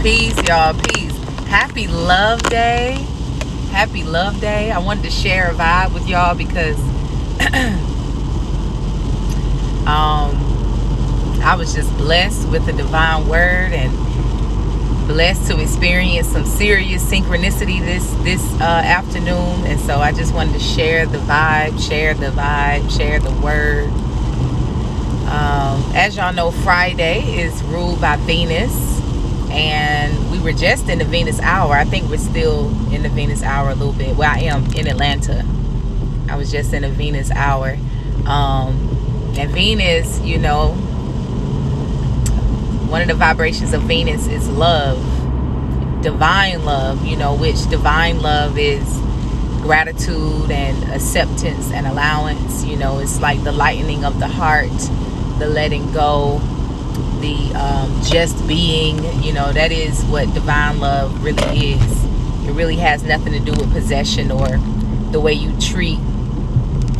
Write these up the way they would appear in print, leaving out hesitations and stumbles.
Peace, y'all. Peace. Happy Love Day. Happy Love Day. I wanted to share a vibe with y'all because I was just blessed with the divine word and blessed to experience some serious synchronicity this afternoon. And so I just wanted to share the vibe, share the word. As y'all know, Friday is ruled by Venus. And we were just in the Venus hour. I think we're still in the Venus hour a little bit. Well, I am in Atlanta. I was just in the Venus hour. And Venus, you know, one of the vibrations of Venus is love. Divine love, you know, which divine love is gratitude and acceptance and allowance. You know, it's like the lightening of the heart, the letting go, the just being. You know, that is what divine love really is. It really has nothing to do with possession or the way you treat,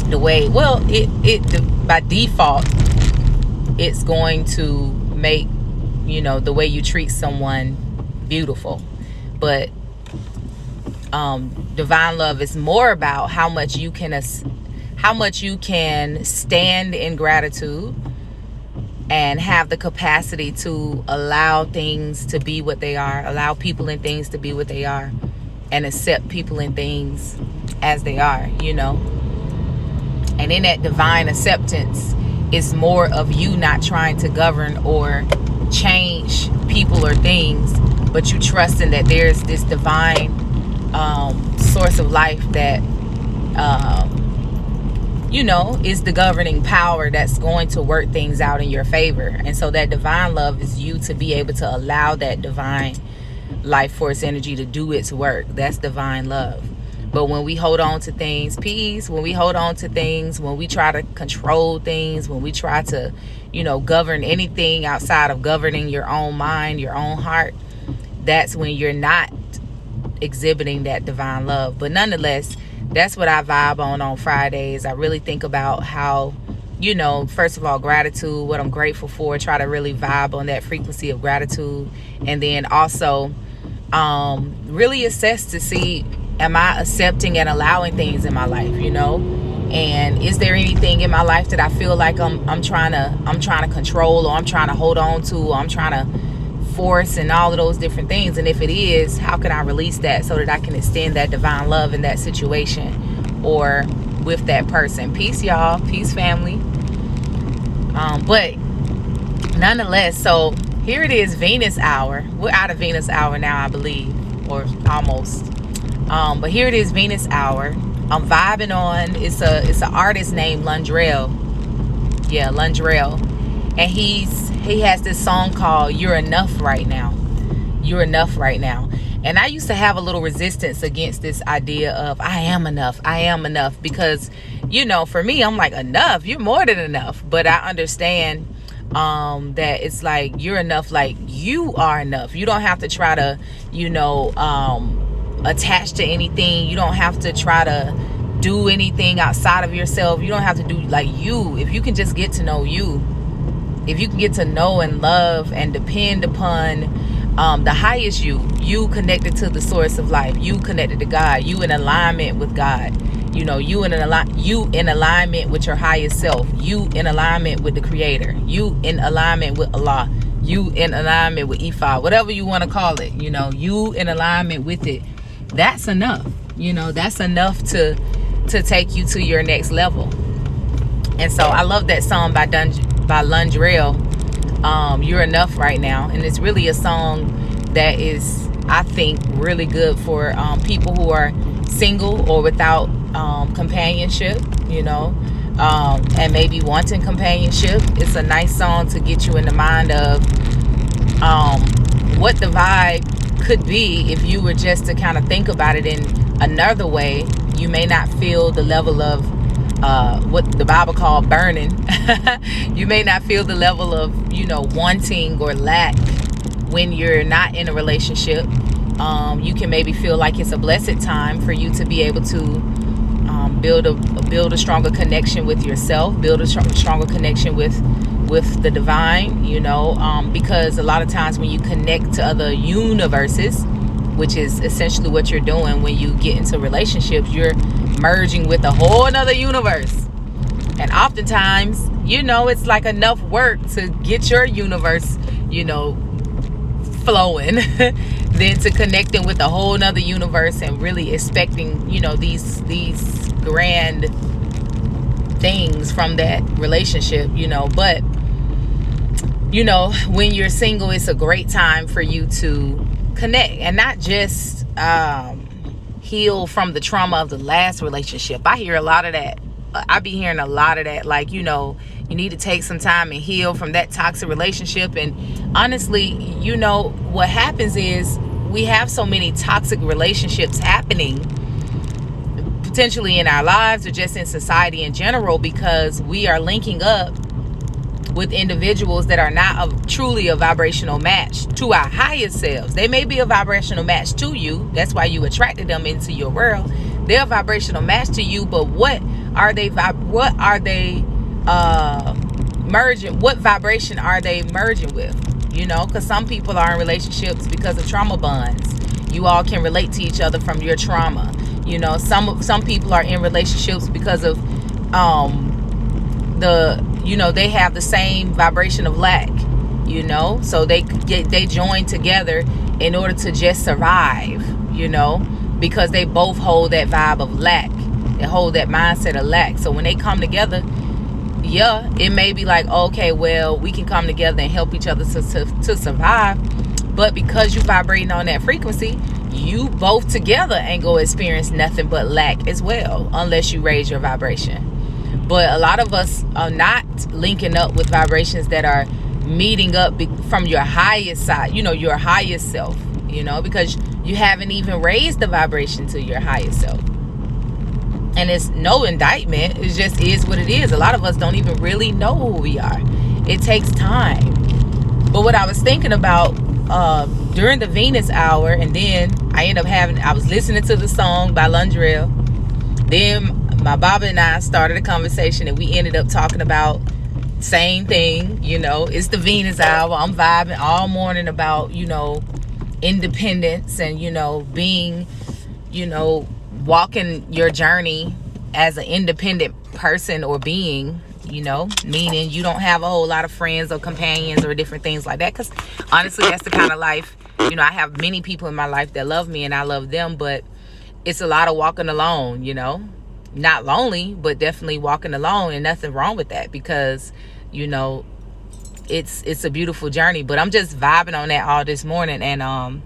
the way, well, it by default it's going to make, you know, the way you treat someone beautiful. But divine love is more about how much you can stand in gratitude and have the capacity to allow things to be what they are, allow people and things to be what they are, and accept people and things as they are, you know. And in that divine acceptance, it's more of you not trying to govern or change people or things, but you trusting that there's this divine source of life that you know, is the governing power that's going to work things out in your favor. And so that divine love is you to be able to allow that divine life force energy to do its work. That's divine love. But when we hold on to things, peace, when we hold on to things, when we try to control things, when we try to, you know, govern anything outside of governing your own mind, your own heart, that's when you're not exhibiting that divine love. But nonetheless, that's what I vibe on Fridays. I really think about how, you know, first of all, gratitude, what I'm grateful for, try to really vibe on that frequency of gratitude. And then also really assess to see, am I accepting and allowing things in my life, you know? And is there anything in my life that I feel like I'm trying to control, or I'm trying to hold on to, or I'm trying to force, and all of those different things? And if it is, how can I release that so that I can extend that divine love in that situation or with that person? Peace, y'all. Peace, family. But nonetheless, so here it is, Venus hour. We're out of Venus hour now, I believe, or almost. But here it is, Venus hour. I'm vibing on. It's an artist named Lundrell. Yeah, Lundrell. And he has this song called You're Enough Right Now. You're enough right now. And I used to have a little resistance against this idea of I am enough, because, you know, for me, I'm like, enough, you're more than enough. But I understand that it's like you're enough, like you are enough. You don't have to try to, you know, attach to anything. You don't have to try to do anything outside of yourself. You don't have to do like you. If you can just get to know you, if you can get to know and love and depend upon the highest you connected to the source of life, you connected to God, you in alignment with God, you know, you in alignment with your highest self, you in alignment with the Creator, you in alignment with Allah, you in alignment with Ifa, whatever you want to call it, you know, you in alignment with it. That's enough. You know, that's enough to take you to your next level. And so I love that song by Lundrell, You're Enough Right Now. And it's really a song that is, I think, really good for people who are single or without companionship, you know, and maybe wanting companionship. It's a nice song to get you in the mind of what the vibe could be if you were just to kind of think about it in another way. You may not feel the level of what the Bible called burning. You may not feel the level of, you know, wanting or lack when you're not in a relationship. You can maybe feel like it's a blessed time for you to be able to build a stronger connection with yourself, build a stronger connection with with the divine, because a lot of times when you connect to other universes, which is essentially what you're doing when you get into relationships, you're merging with a whole nother universe. And oftentimes, it's like enough work to get your universe, flowing than to connecting with a whole nother universe and really expecting, these grand things from that relationship, but when you're single, it's a great time for you to connect and not just heal from the trauma of the last relationship. I hear a lot of that. I be hearing a lot of that, like, you need to take some time and heal from that toxic relationship. And honestly, what happens is we have so many toxic relationships happening potentially in our lives or just in society in general, because we are linking up with individuals that are not truly a vibrational match to our highest selves. They may be a vibrational match to you. That's why you attracted them into your world. They're a vibrational match to you, but what are they merging? What vibration are they merging with? Because some people are in relationships because of trauma bonds. You all can relate to each other from your trauma. Some people are in relationships because of they have the same vibration of lack, so they join together in order to just survive, because they both hold that vibe of lack. They hold that mindset of lack. So when they come together, it may be like, okay, well, we can come together and help each other to survive. But because you vibrating on that frequency, you both together ain't gonna experience nothing but lack as well, unless you raise your vibration. But a lot of us are not linking up with vibrations that are meeting up from your highest side, your highest self, because you haven't even raised the vibration to your highest self. And it's no indictment. It just is what it is. A lot of us don't even really know who we are. It takes time. But what I was thinking about during the Venus hour, and then I was listening to the song by Lundrell. Then my Baba and I started a conversation, and we ended up talking about same thing. It's the Venus hour. I'm vibing all morning about, independence and, being, walking your journey as an independent person or being, meaning you don't have a whole lot of friends or companions or different things like that. Because honestly, that's the kind of life, I have many people in my life that love me and I love them, but it's a lot of walking alone, not lonely, but definitely walking alone, and nothing wrong with that, because, it's a beautiful journey. But I'm just vibing on that all this morning. And I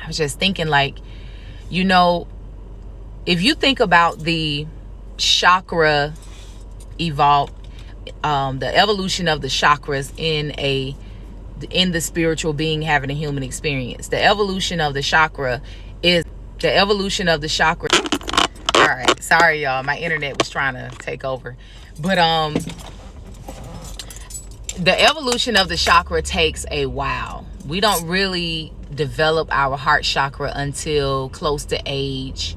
was just thinking, like, if you think about the chakra the evolution of the chakras in the spiritual being having a human experience, the evolution of the chakra. All right, sorry y'all, my internet was trying to take over. But the evolution of the chakra takes a while. We don't really develop our heart chakra until close to age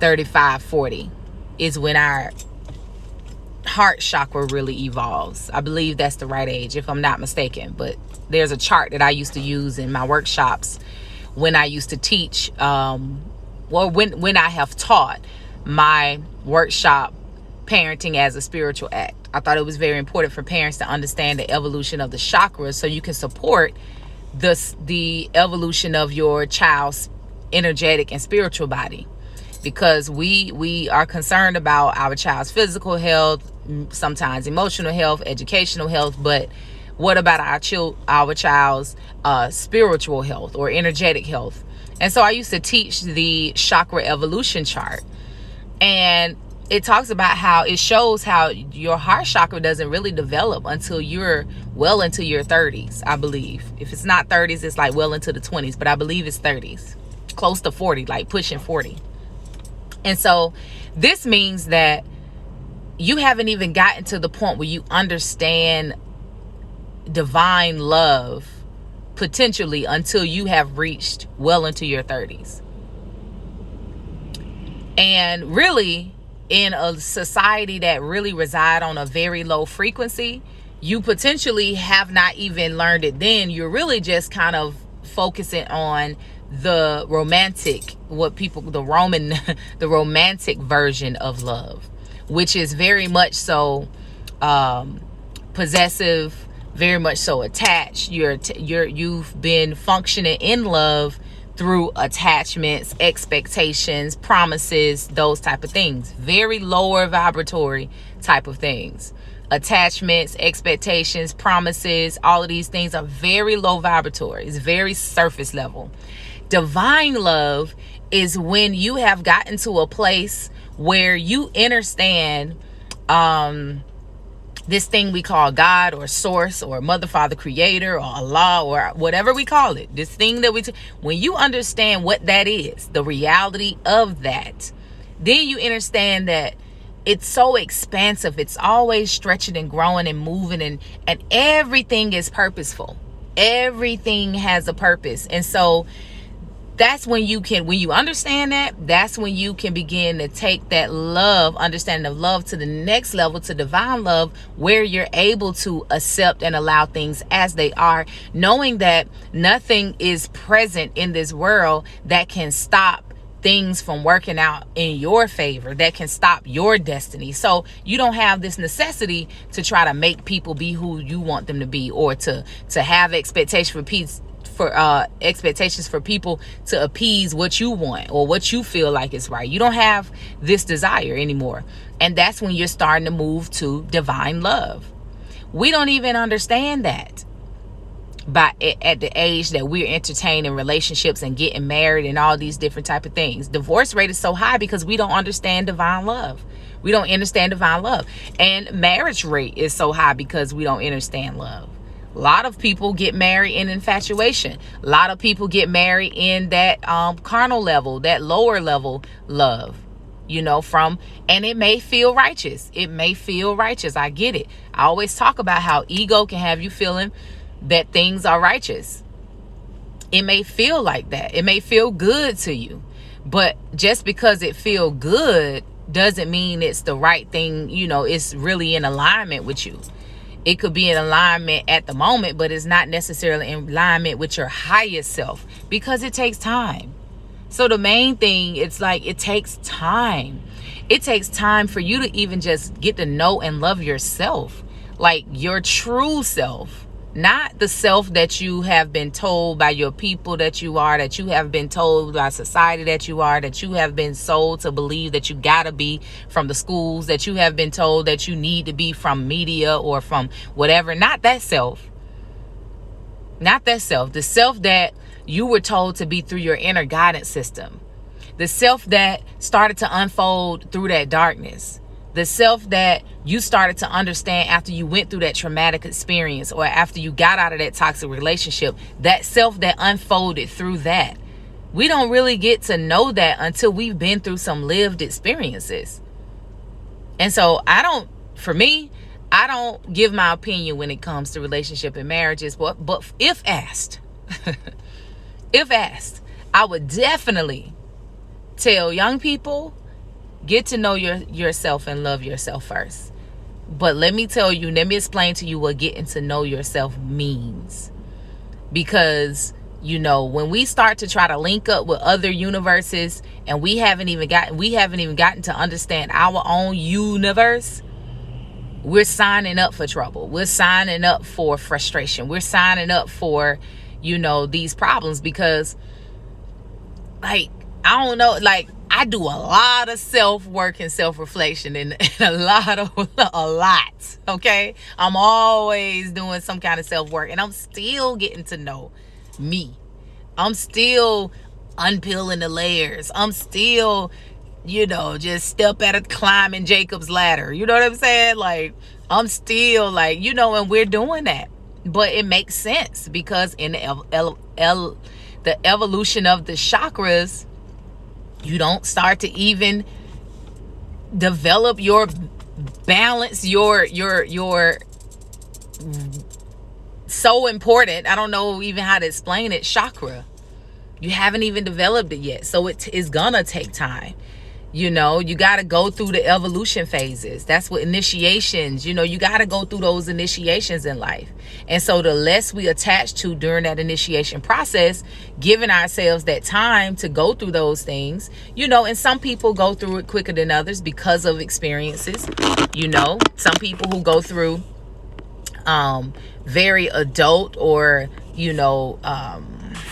35, 40 is when our heart chakra really evolves. I believe that's the right age, if I'm not mistaken. But there's a chart that I used to use in my workshops when I used to teach, when I have taught my workshop, Parenting as a Spiritual Act. I thought it was very important for parents to understand the evolution of the chakras, so you can support the evolution of your child's energetic and spiritual body. Because we are concerned about our child's physical health, sometimes emotional health, educational health, but what about our child's spiritual health or energetic health? And so I used to teach the chakra evolution chart, and it talks about how it shows how your heart chakra doesn't really develop until you're well into your 30s, I believe. If it's not 30s, it's like well into the 20s, but I believe it's 30s, close to 40, like pushing 40. And so this means that you haven't even gotten to the point where you understand divine love potentially until you have reached well into your 30s. And really, in a society that really reside on a very low frequency, you potentially have not even learned it then. You're really just kind of focusing on the romantic, the romantic version of love, which is very much so possessive, very much so attached. You've been functioning in love through attachments, expectations, promises, those type of things. Very lower vibratory type of things. Attachments, expectations, promises, all of these things are very low vibratory. It's very surface level. Divine love is when you have gotten to a place where you understand this thing we call God or source or mother, father, creator, or Allah, or whatever we call it. This thing that when you understand what that is, the reality of that, then you understand that it's so expansive. It's always stretching and growing and moving, and everything is purposeful. Everything has a purpose. And so that's when you understand that, that's when you can begin to take that love, understanding of love, to the next level, to divine love, where you're able to accept and allow things as they are, knowing that nothing is present in this world that can stop things from working out in your favor, that can stop your destiny. So you don't have this necessity to try to make people be who you want them to be, or to have expectations for people to appease what you want or what you feel like is right. You don't have this desire anymore. And that's when you're starting to move to divine love. We don't even understand that at the age that we're entertaining relationships and getting married and all these different type of things. Divorce rate is so high because we don't understand divine love. We don't understand divine love. And marriage rate is so high because we don't understand love. A lot of people get married in infatuation. A lot of people get married in that carnal level, that lower level love, and it may feel righteous. It may feel righteous. I get it. I always talk about how ego can have you feeling that things are righteous. It may feel like that. It may feel good to you. But just because it feel good doesn't mean it's the right thing. It's really in alignment with you. It could be in alignment at the moment, but it's not necessarily in alignment with your highest self, because it takes time. So the main thing, it's like, it takes time. It takes time for you to even just get to know and love yourself, like your true self. Not the self that you have been told by your people that you are, that you have been told by society that you are, that you have been sold to believe that you gotta be from the schools, that you have been told that you need to be from media or from whatever. Not that self. Not that self. The self that you were told to be through your inner guidance system. The self that started to unfold through that darkness. The self that you started to understand after you went through that traumatic experience, or after you got out of that toxic relationship. That self that unfolded through that. We don't really get to know that until we've been through some lived experiences. And so I don't give my opinion when it comes to relationship and marriages. But if asked, I would definitely tell young people, get to know yourself and love yourself first. But let me explain to you what getting to know yourself means. Because, when we start to try to link up with other universes, and we haven't even gotten to understand our own universe, we're signing up for trouble. We're signing up for frustration. We're signing up for, these problems, because, I don't know, I do a lot of self-work and self-reflection and a lot, okay? I'm always doing some kind of self-work, and I'm still getting to know me. I'm still unpeeling the layers. I'm still, just step at a climbing Jacob's ladder. You know what I'm saying? I'm still and we're doing that. But it makes sense, because in the evolution of the chakras, you don't start to even develop your balance, your so important, I don't know even how to explain it, chakra. You haven't even developed it yet. So it is gonna take time. You know, you got to go through the evolution phases. That's what initiations, you know, you got to go through those initiations in life. And so the less we attach to during that initiation process, giving ourselves that time to go through those things, you know, and some people go through it quicker than others because of experiences. You know, some people who go through very adult or, you know,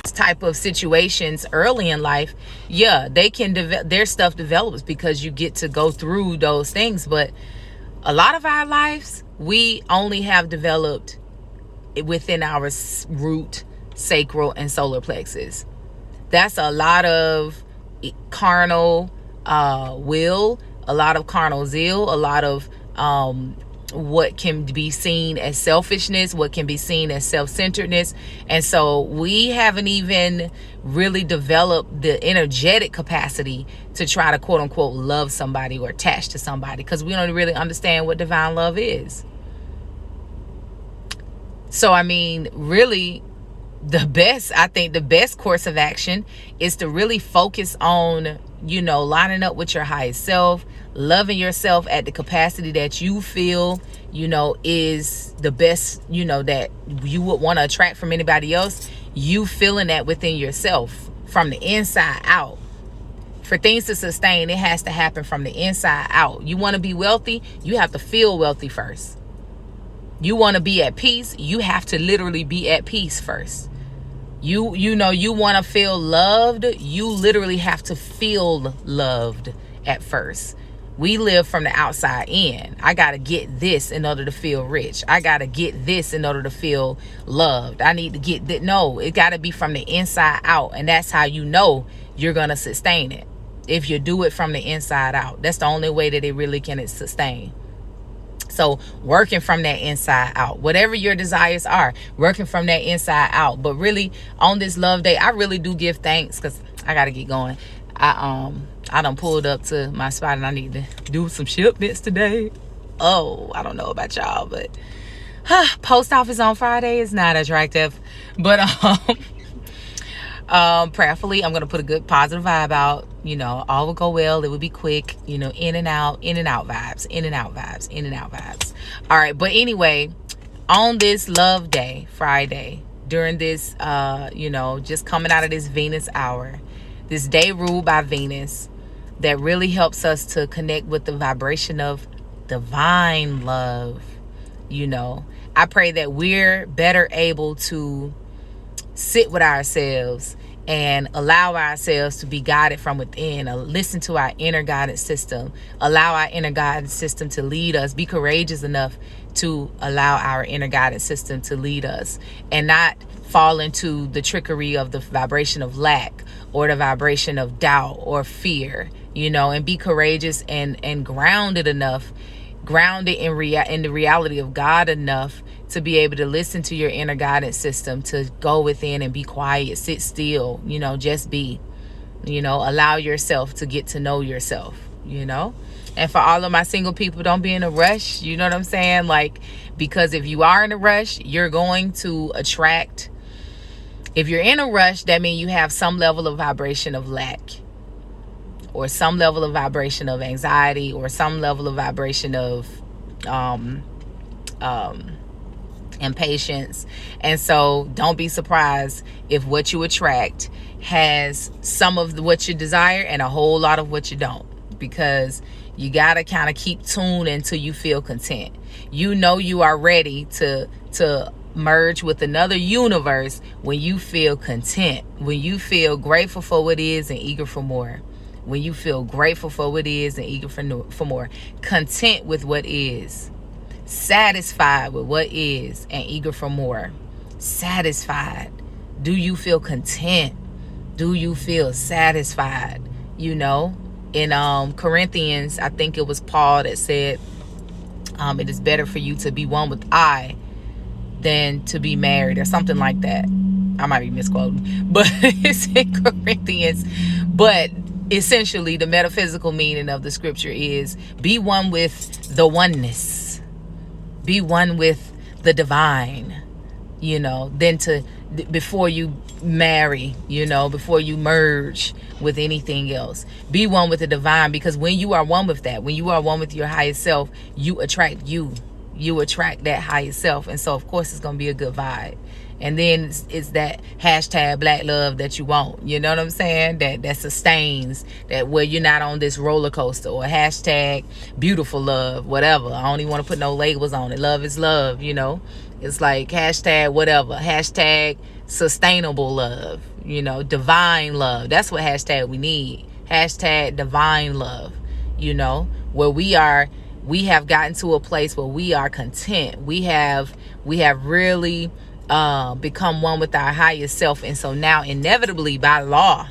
type of situations early in life, yeah, they can their stuff develops because you get to go through those things. But a lot of our lives, we only have developed within our root, sacral, and solar plexus. That's a lot of carnal will, a lot of carnal zeal, a lot of what can be seen as selfishness, what can be seen as self-centeredness. And so we haven't even really developed the energetic capacity to try to quote unquote love somebody or attach to somebody, because we don't really understand what divine love is. So I mean, really, I think the best course of action is to really focus on, you know, lining up with your highest self, loving yourself at the capacity that you feel, you know, is the best, you know, that you would want to attract from anybody else. You feeling that within yourself from the inside out. For things to sustain, it has to happen from the inside out. You want to be wealthy, you have to feel wealthy first. You want to be at peace, you have to literally be at peace first. You know, you want to feel loved, you literally have to feel loved at first. We live from the outside in. I got to get this in order to feel rich. I got to get this in order to feel loved. I need to get that. No, it got to be from the inside out. And that's how you know you're going to sustain it. If you do it from the inside out, that's the only way that it really can sustain. So working from that inside out, whatever your desires are, working from that inside out. But really on this love day, I really do give thanks, because I got to get going. I done pulled up to my spot and I need to do some shipments today. Oh, I don't know about y'all, but post office on Friday is not attractive. But prayerfully, I'm gonna put a good positive vibe out. You know, all will go well. It will be quick. You know, in and out vibes, in and out vibes, in and out vibes. All right, but anyway, on this love day, Friday, during this, you know, just coming out of this Venus hour, this day ruled by Venus, that really helps us to connect with the vibration of divine love. You know, I pray that we're better able to sit with ourselves and allow ourselves to be guided from within, listen to our inner guidance system, allow our inner guidance system to lead us, be courageous enough to allow our inner guidance system to lead us, and not fall into the trickery of the vibration of lack or the vibration of doubt or fear, you know, and be courageous and grounded enough, grounded in the reality of God enough to be able to listen to your inner guidance system, to go within and be quiet, sit still, you know, just be, you know, allow yourself to get to know yourself, you know. And for all of my single people, don't be in a rush, you know what I'm saying? Like, because if you are in a rush, you're going to attract. If you're in a rush, that means you have some level of vibration of lack, or some level of vibration of anxiety, or some level of vibration of impatience. And so don't be surprised if what you attract has some of what you desire and a whole lot of what you don't, because you got to kind of keep tuned until you feel content. You know you are ready to merge with another universe when you feel content, when you feel grateful for what is and eager for more. When you feel grateful for what is and eager for more. Content with what is. Satisfied with what is and eager for more. Satisfied. Do you feel content? Do you feel satisfied? You know, in Corinthians, I think it was Paul that said, it is better for you to be one with I than to be married, or something like that. I might be misquoting, but it's in Corinthians. But essentially, the metaphysical meaning of the scripture is be one with the oneness. Be one with the divine, you know, before you marry, you know, before you merge with anything else. Be one with the divine, because when you are one with that, when you are one with your highest self, you attract that highest self. And so of course it's going to be a good vibe. And then it's that hashtag black love that you want, you know what I'm saying, that sustains, that where you're not on this roller coaster. Or hashtag beautiful love, whatever. I don't even want to put no labels on it. Love is love, you know. It's like hashtag whatever, hashtag sustainable love, you know, divine love. That's what hashtag we need. Hashtag divine love, you know, where we have gotten to a place where we are content. We have really become one with our highest self. And so now inevitably by law,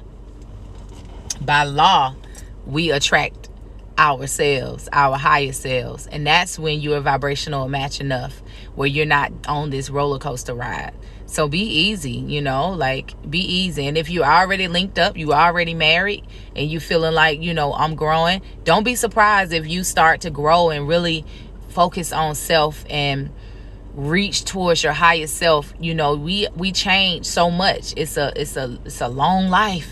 we attract ourselves, our highest selves. And that's when you're vibrational match enough, where you're not on this roller coaster ride. So be easy, you know, like be easy. And if you're already linked up, you already married, and you feeling like, you know, I'm growing, don't be surprised if you start to grow and really focus on self and reach towards your highest self. You know, we change so much. It's a long life.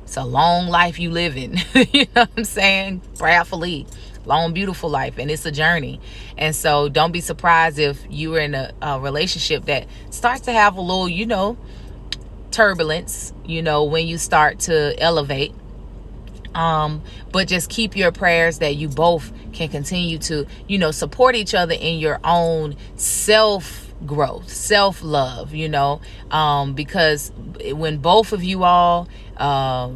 It's a long life you living. You know what I'm saying? Prayerfully. Long, beautiful life. And it's a journey. And so don't be surprised if you are in a relationship that starts to have a little, you know, turbulence, you know, when you start to elevate. But just keep your prayers that you both can continue to, you know, support each other in your own self growth, self love, you know, because when both of you all are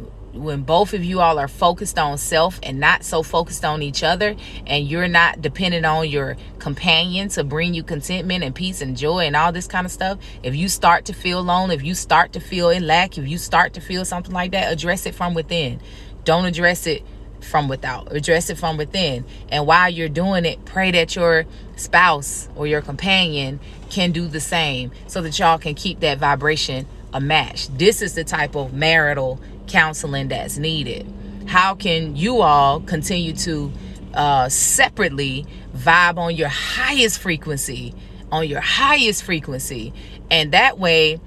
focused on self and not so focused on each other, and you're not dependent on your companion to bring you contentment and peace and joy and all this kind of stuff, if you start to feel lonely, if you start to feel in lack, if you start to feel something like that, address it from within. Don't address it from without. Address it from within. And while you're doing it, pray that your spouse or your companion can do the same, so that y'all can keep that vibration a match. This is the type of marital counseling that's needed. How can you all continue to separately vibe on your highest frequency, and that way,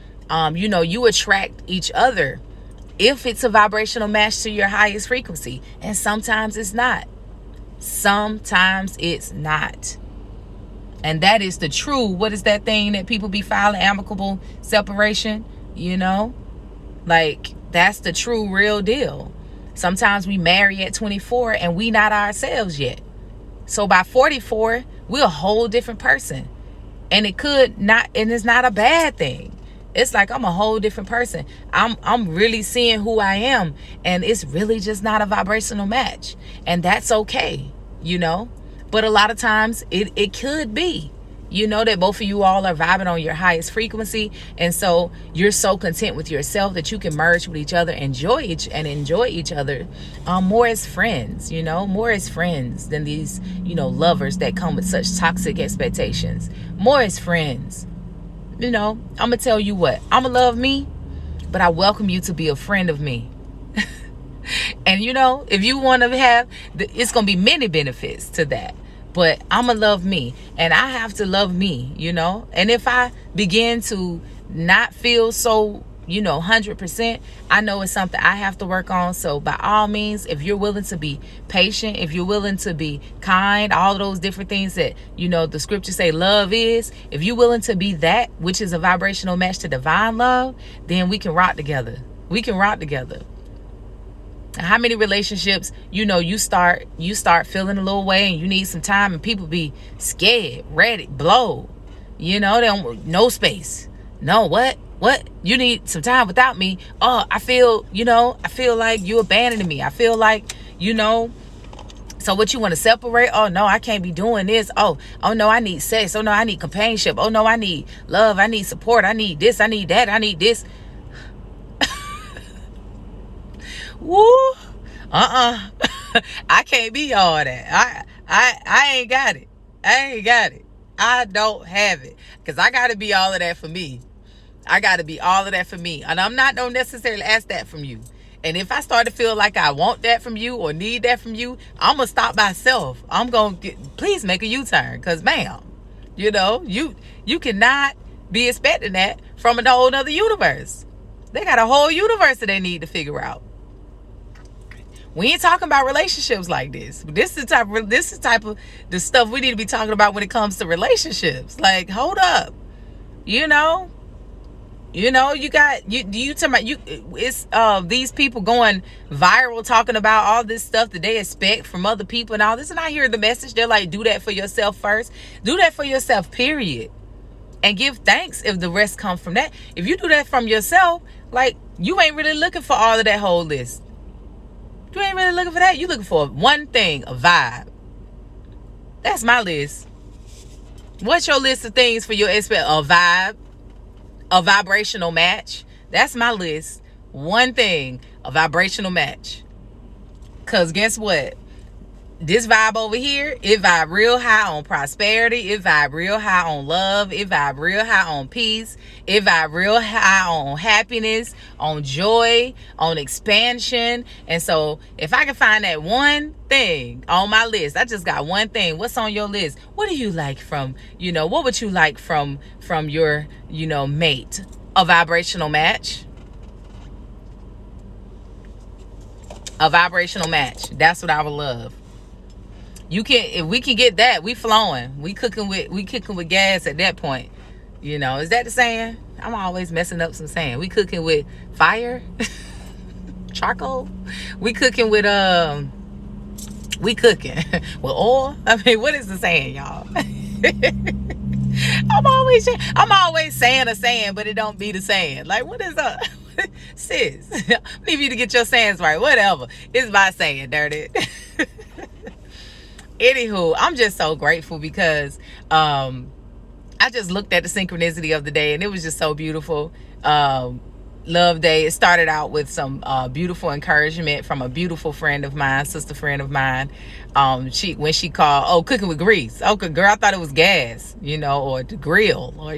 you know, you attract each other if it's a vibrational match to your highest frequency. And sometimes it's not. And that is the true, what is that thing that people be filing, amicable separation, you know? Like, that's the true real deal. Sometimes we marry at 24 and we not ourselves yet. So by 44, we're a whole different person. And it's not a bad thing. It's like I'm a whole different person. I'm really seeing who I am, and it's really just not a vibrational match. And that's okay, you know? But a lot of times it could be, you know, that both of you all are vibing on your highest frequency, and so you're so content with yourself that you can merge with each other, enjoy each other more as friends, you know, more as friends than these, you know, lovers that come with such toxic expectations. More as friends. You know, I'm gonna tell you what, I'm gonna love me, but I welcome you to be a friend of me. And you know, if you want to have, it's gonna be many benefits to that. But I'm gonna love me, and I have to love me, you know. And if I begin to not feel so, you know, 100%, I know it's something I have to work on. So by all means, if you're willing to be patient, if you're willing to be kind, all those different things that, you know, the scriptures say love is, if you're willing to be that, which is a vibrational match to divine love, then we can rock together. How many relationships, you know, you start feeling a little way and you need some time, and people be scared, ready, blow, you know, they don't, no space. No, what you need some time without me. Oh, I feel like you abandoning me. I feel like, you know, so what, you want to separate? Oh no, I can't be doing this. Oh no, I need sex. Oh no, I need companionship. Oh no, I need love. I need support. I need this. I need that. I need this. Woo. I can't be all that. I ain't got it. I don't have it, because I got to be all of that for me. And I'm not don't necessarily ask that from you. And if I start to feel like I want that from you or need that from you, I'm gonna stop myself. I'm gonna please make a U-turn, because ma'am, you know, you cannot be expecting that from a whole other universe. They got a whole universe that they need to figure out. We ain't talking about relationships like this. This is the type of the stuff we need to be talking about when it comes to relationships. Like, hold up. You know, you got you talking about it's these people going viral talking about all this stuff that they expect from other people and all this. And I hear the message. They're like, do that for yourself first. Do that for yourself, period. And give thanks if the rest comes from that. If you do that from yourself, like, you ain't really looking for all of that whole list. You ain't really looking for that. You looking for one thing, a vibe. That's my list. What's your list of things for your expert? A vibe, a vibrational match. That's my list. One thing, a vibrational match. Because guess what? This vibe over here, it vibe real high on prosperity. It vibe real high on love. It vibe real high on peace. It vibe real high on happiness, on joy, on expansion. And so if I can find that one thing on my list, I just got one thing. What's on your list? What do you like from, what would you like from your, mate? A vibrational match. A vibrational match. That's what I would love. If we can get that, we flowing. We cooking with gas at that point. Is that the saying? I'm always messing up some saying. We cooking with fire, charcoal. We cooking with we cooking with oil. I mean, what is the saying, y'all? I'm always saying a saying, but it don't be the saying. Like, what is up? Sis, I need you to get your sayings right. Whatever. It's my saying, dirty. Anywho, I'm just so grateful because I just looked at the synchronicity of the day and it was just so beautiful. Loveday, it started out with some beautiful encouragement from a beautiful friend of mine, sister friend of mine. When she called, cooking with grease. Okay, girl, I thought it was gas, or the grill, or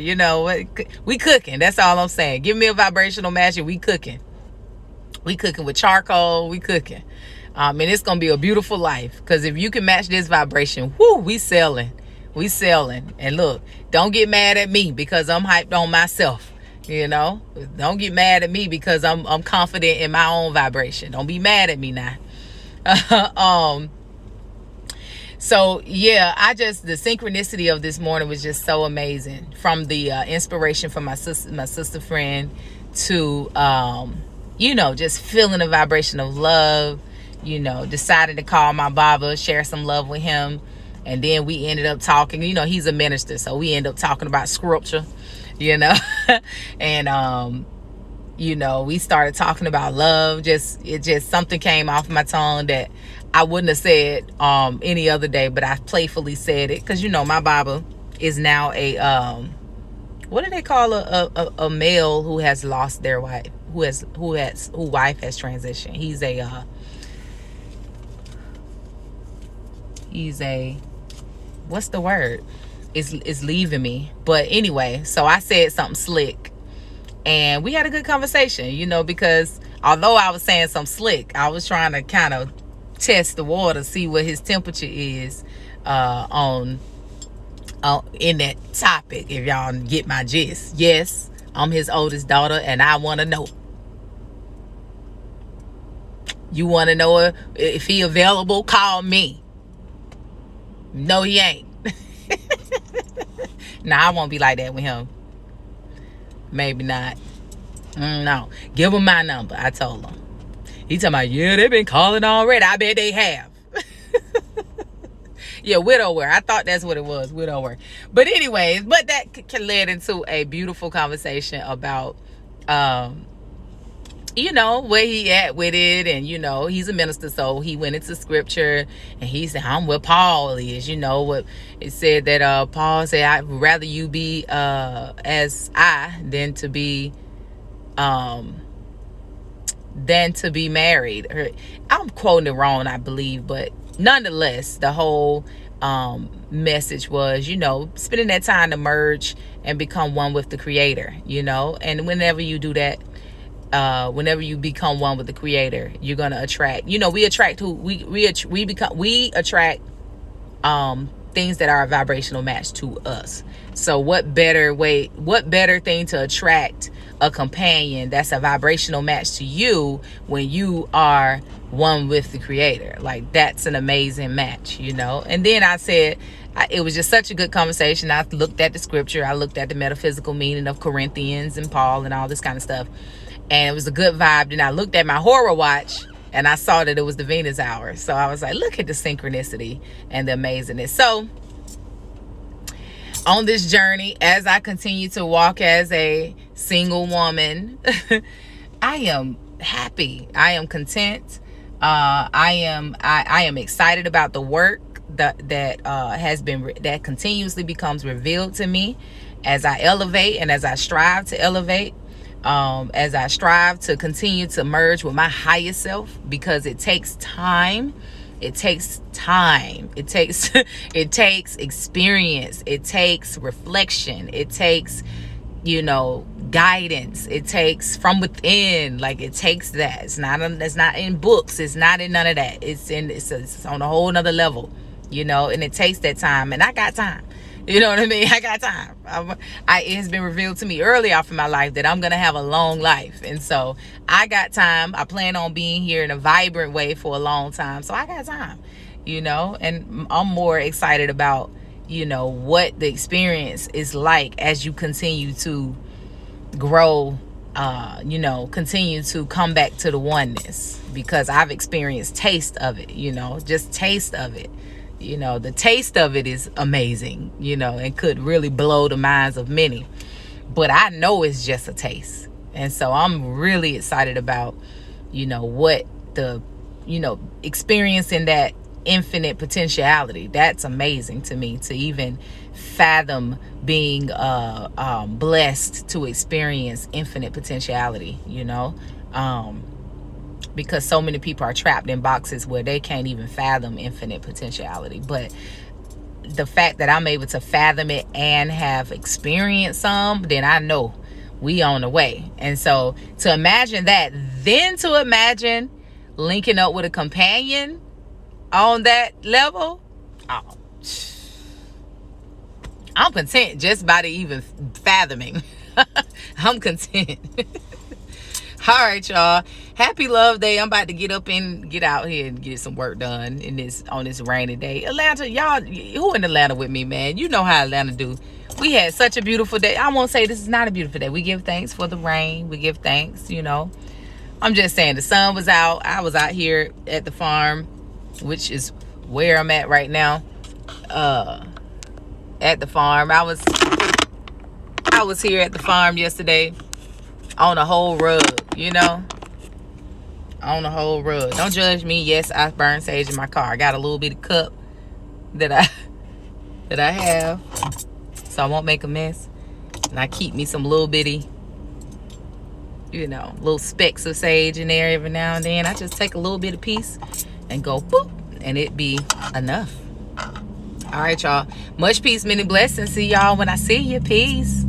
we cooking. That's all I'm saying. Give me a vibrational match and we cooking. We cooking with charcoal. We cooking. And it's going to be a beautiful life. Because if you can match this vibration, we selling. We selling. And look, don't get mad at me because I'm hyped on myself. Don't get mad at me because I'm confident in my own vibration. Don't be mad at me now. So yeah, the synchronicity of this morning was just so amazing. From the inspiration from my sister friend to, just feeling the vibration of love. Decided to call my Baba, share some love with him. And then we ended up talking, he's a minister. So we ended up talking about scripture, and, we started talking about love. Just something came off my tongue that I wouldn't have said any other day, but I playfully said it. Cause my Baba is now a, what do they call a male who has lost their wife, whose wife has transitioned. He's a what's the word? It's leaving me. But anyway, so I said something slick and we had a good conversation, because although I was saying something slick, I was trying to kind of test the water, see what his temperature is on in that topic, if y'all get my gist. Yes, I'm his oldest daughter and I want to know. You want to know if he available? Call me. No, he ain't. Nah, I won't be like that with him. Maybe not. No. Give him my number. I told him. He talking about, yeah, they've been calling already. I bet they have. Yeah, widower. I thought that's what it was. Widower. But anyways, that led into a beautiful conversation about, where he at with it. And, he's a minister. So he went into scripture and he said, I'm where Paul is. What it said that Paul said, I'd rather you be as I than to be married. I'm quoting it wrong, I believe. But nonetheless, the whole message was, spending that time to merge and become one with the Creator, and whenever you do that, whenever you become one with the Creator, you're gonna attract. We attract who we attract things that are a vibrational match to us. So what better thing to attract a companion that's a vibrational match to you when you are one with the Creator? Like, that's an amazing match, you know. And then I said, it was just such a good conversation. I looked at the scripture, I looked at the metaphysical meaning of Corinthians and Paul and all this kind of stuff, and it was a good vibe. Then I looked at my horror watch and I saw that it was the Venus hour. So I was like, look at the synchronicity and the amazingness. So on this journey, as I continue to walk as a single woman, I am happy. I am content. I am excited about the work that continuously becomes revealed to me as I elevate and as I strive to elevate. As I strive to continue to merge with my highest self, because it takes time. It takes it takes experience. It takes reflection. It takes, guidance. It takes from within. Like, it takes that. It's not in books. It's not in none of that. It's on a whole nother level, and it takes that time. And I got time. You know what I mean? I got time. It has been revealed to me early off in my life that I'm going to have a long life. And so I got time. I plan on being here in a vibrant way for a long time. So I got time, and I'm more excited about, what the experience is like as you continue to grow, continue to come back to the oneness, because I've experienced taste of it, just taste of it. The taste of it is amazing, and could really blow the minds of many. But I know it's just a taste. And so I'm really excited about, what the, experiencing that infinite potentiality. That's amazing to me, to even fathom being blessed to experience infinite potentiality, because so many people are trapped in boxes where they can't even fathom infinite potentiality. But the fact that I'm able to fathom it and have experienced some, then I know we on the way. And so to imagine that, then to imagine linking up with a companion on that level, I'm content just by the even fathoming. I'm content. All right, y'all. Happy Love Day. I'm about to get up and get out here and get some work done on this rainy day. Atlanta, y'all, who in Atlanta with me, man? You know how Atlanta do. We had such a beautiful day. I won't say this is not a beautiful day. We give thanks for the rain. We give thanks, I'm just saying, the sun was out. I was out here at the farm, which is where I'm at right now. At the farm. I was here at the farm yesterday on a whole rug, on a whole rug. Don't judge me. Yes, I burn sage in my car. I got a little bitty cup that I have, so I won't make a mess. And I keep me some little bitty, little specks of sage in there every now and then. I just take a little bit of piece and go boop, and it be enough. All right, y'all. Much peace, many blessings. See y'all when I see you. Peace.